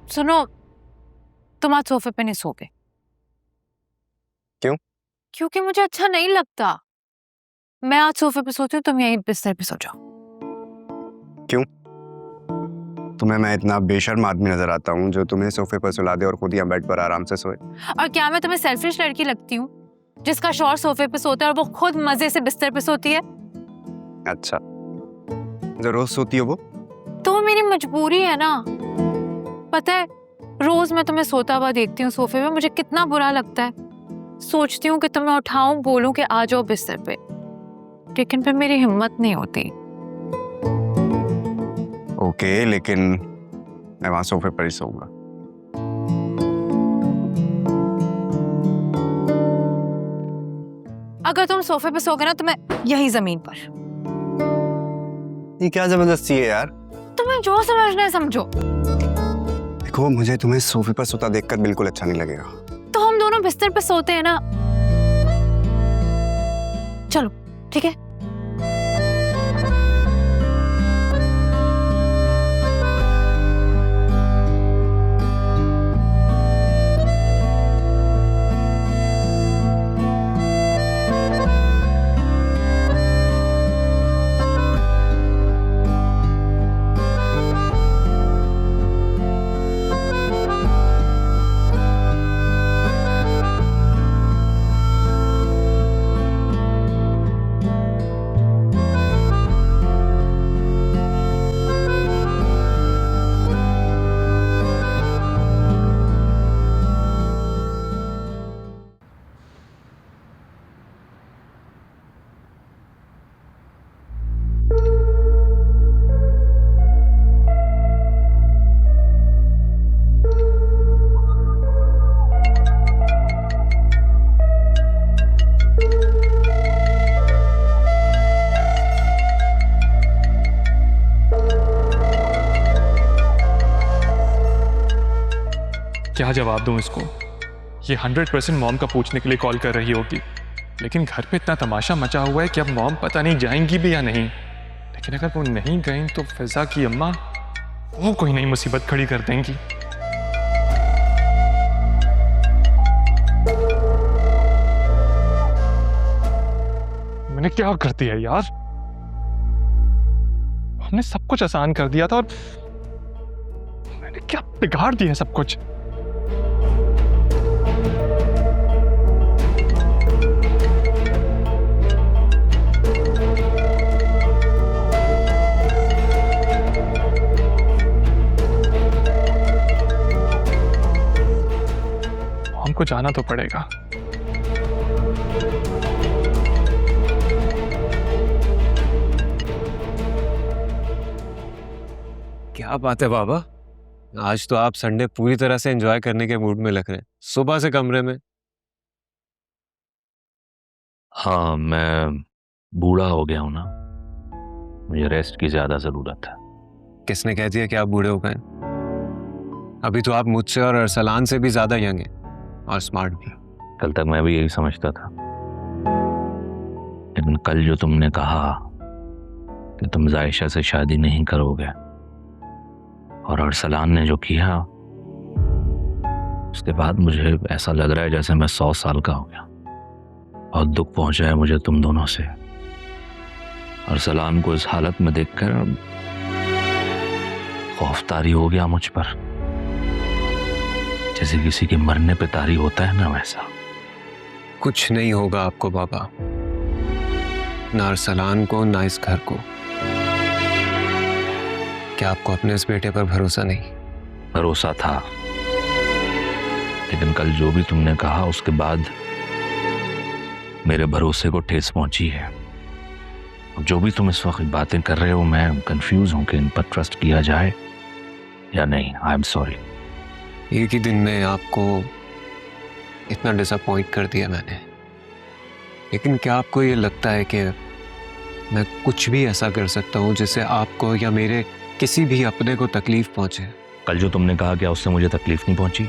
सुनो, तुम आज सोफे पे नहीं सोगे। क्यों? क्योंकि मुझे अच्छा नहीं लगता। मैं आज सोफे पे सोती हूँ, तुम यहीं बिस्तर पे सो जाओ। क्यों? तुम्हें मैं इतना बेशर्म आदमी नजर आता हूँ जो तुम्हें सोफे पर सुला दे और खुद यहाँ बेड पर आराम से सोए? और क्या मैं तुम्हें सेल्फिश लड़की लगती हूँ जिसका शौहर सोफे पे सोता है और वो खुद मजे से बिस्तर पे सोती है? अच्छा, जो रोज सोती हो वो? तो मेरी मजबूरी है ना। पता है, रोज मैं तुम्हें सोता हुआ देखती हूँ सोफे पे, मुझे कितना बुरा लगता है। सोचती हूँ कि तुम्हें उठाऊं, बोलूं कि आ जाओ बिस्तर पे, लेकिन फिर मेरी हिम्मत नहीं होती। ओके, लेकिन मैं वहां सोफे पर ही सोऊंगा। अगर तुम सोफे पे सोगे ना तो मैं यही जमीन पर। ये क्या जबरदस्ती है यार? तुम्हें जो समझना है समझो। देखो, मुझे तुम्हें सोफे पर सोता देखकर बिल्कुल अच्छा नहीं लगेगा। तो हम दोनों बिस्तर पे सोते हैं ना। चलो ठीक है। क्या जवाब दूं इसको? ये 100% मॉम का पूछने के लिए कॉल कर रही होगी, लेकिन घर पे इतना तमाशा मचा हुआ है कि अब मॉम पता नहीं जाएंगी भी या नहीं। लेकिन अगर वो नहीं गई तो फिजा की अम्मा वो कोई नई मुसीबत खड़ी कर देंगी। मैंने क्या कर दिया यार? हमने सब कुछ आसान कर दिया था और मैंने क्या बिगाड़ दिया सब कुछ। हमको जाना तो पड़ेगा। क्या बात है बाबा, आज तो आप संडे पूरी तरह से एंजॉय करने के मूड में लग रहे हैं, सुबह से कमरे में। हाँ, मैं बूढ़ा हो गया हूं ना, मुझे रेस्ट की ज्यादा जरूरत है। किसने कह दिया कि आप बूढ़े हो गए? अभी तो आप मुझसे और अरसलान से भी ज्यादा यंग हैं और स्मार्ट भी। कल तक मैं भी यही समझता था, लेकिन कल जो तुमने कहा कि तुम जायशा से शादी नहीं करोगे और अरसलान ने जो किया, उसके बाद मुझे ऐसा लग रहा है जैसे मैं 100 साल का हो गया। बहुत दुख पहुंचा है मुझे तुम दोनों से। अरसलान को इस हालत में देखकर खौफतारी हो गया मुझ पर, जैसे किसी के मरने पे तारी होता है ना, वैसा। कुछ नहीं होगा आपको बाबा, ना अरसलान को ना इस घर को। क्या आपको अपने इस बेटे पर भरोसा नहीं? भरोसा था, लेकिन कल जो भी तुमने कहा उसके बाद मेरे भरोसे को ठेस पहुंची है। जो भी तुम इस वक्त बातें कर रहे हो, मैं कंफ्यूज हूं कि इन पर ट्रस्ट किया जाए या नहीं। I am sorry. एक ही दिन में आपको इतना डिसअपॉइंट कर दिया मैंने, लेकिन क्या आपको ये लगता है कि मैं कुछ भी ऐसा कर सकता हूँ जिससे आपको या मेरे किसी भी अपने को तकलीफ पहुंचे? कल जो तुमने कहा क्या उससे मुझे तकलीफ नहीं पहुंची?